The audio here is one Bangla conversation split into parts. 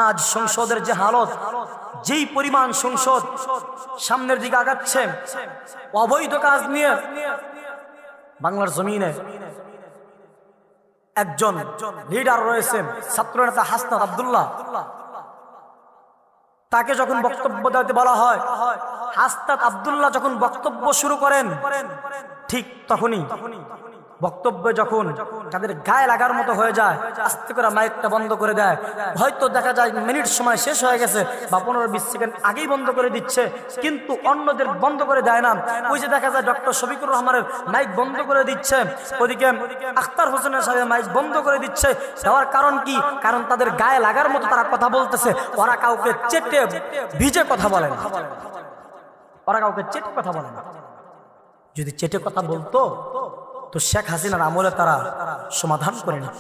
আজ সংসদের যে হালত, যেই পরিমাণ সংসদ সামনের দিকে আগাচ্ছে অবৈধ কাজ নিয়ে, বাংলার জমিনে একজন লিডার রয়েছেন ছাত্রনেতা হাসনাত আব্দুল্লাহ। তাকে যখন বক্তব্য দিতে বলা হয়, হাসনাত আব্দুল্লাহ যখন বক্তব্য শুরু করেন, ঠিক তখনই বক্তব্য যখন তাদের গায়ে লাগার মতো হয়ে যায়, আস্তে করে মাইকটা বন্ধ করে দেয়। হয়তো দেখা যায় মিনিট সময় শেষ হয়ে গেছে বা 15-20 সেকেন্ড আগেই বন্ধ করে দিচ্ছে, কিন্তু অন্যদের বন্ধ করে দেয় না। ওই যে দেখা যায় ডক্টর শফিকুর রহমানের মাইক বন্ধ করে দিচ্ছে, ওদিকে আখতার হোসেনের সাহেব মাইক বন্ধ করে দিচ্ছে। দেওয়ার কারণ কি? কারণ তাদের গায়ে লাগার মতো তারা কথা বলতেছে। ওরা কাউকে চেটে ভিজে কথা বলে না, ওরা কাউকে চেটে কথা বলে না। যদি চেটে কথা বলতো তো শেখ হাসিনার আমলে তারা সমাধান করে নিত,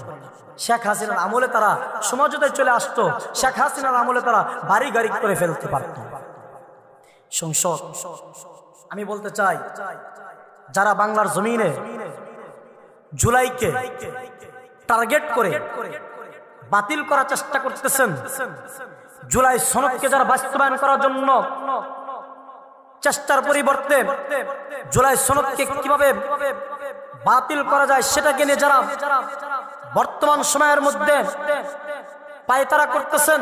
শেখ হাসিনার আমলে তারা সমঝোতায় চলে আসতো, শেখ হাসিনার আমলে তারা বাড়ি গাড়ি করে ফেলতে পারত। সংসদ, আমি বলতে চাই, যারা বাংলার জমিনে জুলাইকে টার্গেট করে বাতিল করার চেষ্টা করতেছেন, জুলাই সনদকে যারা বাস্তবায়ন করার জন্য চেষ্টার পরিবর্তে জুলাই সনদকে কিভাবে বাতিল করা যায় সেটাকে নিয়ে যারা বর্তমান সময়ের মধ্যে পায়তারা করতেছেন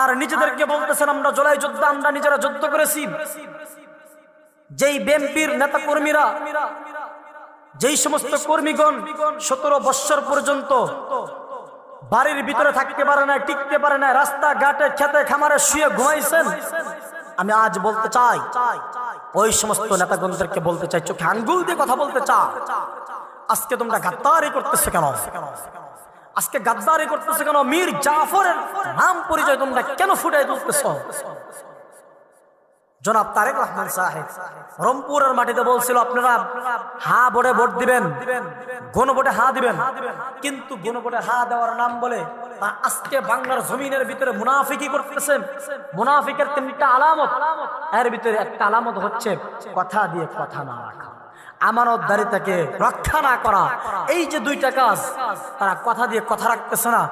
আর নিজেদেরকে বলতেছেন আমরা জুলাই যোদ্ধা, আমরা নিজেরা যুদ্ধ করেছি, যেই বিএনপির নেতা কর্মীরা, যেই সমস্ত কর্মীগণ 17 বৎসর পর্যন্ত বাড়ির ভিতরে থাকতে পারে না, টিকতে পারে না, রাস্তা ঘাটে খেতে খামারে শুয়ে ঘুমাইছেন, আমি আজ বলতে চাই, ওই সমস্ত নেতাগণদেরকে বলতে চাই, চোখে আঙ্গুল দিয়ে কথা বলতে চাই, আজকে তোমরা গাদ্দারি করতেছো কেন? আজকে গাদ্দারি করতেছো কেন? মীর জাফরের নাম পরিচয় তোমরা কেন ফুটাই তুলতেছো? জনাব তারেক রহমান সাহেব রংপুরের মাটিতে বলছিল আপনারা হা ভোটে ভোট দিবেন, গণভোটে হা দিবেন, কিন্তু গণভোটে হা দেওয়ার নাম বলে আজকে বাংলার জমিনের ভিতরে মুনাফিকি করতেছেন। মুনাফিকের 3টা আলামত, এর ভিতরে একটা আলামত হচ্ছে কথা দিয়ে কথা না রাখা, আমানতদারিতাকে রক্ষা না করা। এই যে 2টা কাজ, তারা কথা দিয়ে কথা রাখতেছে না,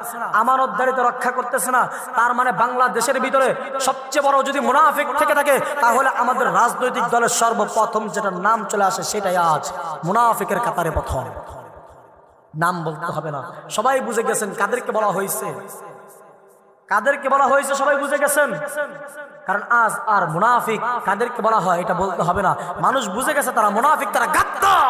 আমানতদারিতা রক্ষা করতেছে না। তার মানে বাংলাদেশের ভিতরে সবচেয়ে বড় যদি মুনাফিক থেকে থাকে, তাহলে আমাদের রাজনৈতিক দলের সর্বপ্রথম যেটা নাম চলে আসে সেটাই আজ মুনাফিকের কাতারে প্রথম। নাম বলতে হবে না, সবাই বুঝে গেছেন কাদেরকে বলা হয়েছে, কাদেরকে বলা হয়েছে সবাই বুঝে গেছেন। কারণ আজ আর মুনাফিক কাদেরকে বলা হয় এটা বলতে হবে না, মানুষ বুঝে গেছে তারা মুনাফিক, তারা গাদ্দার।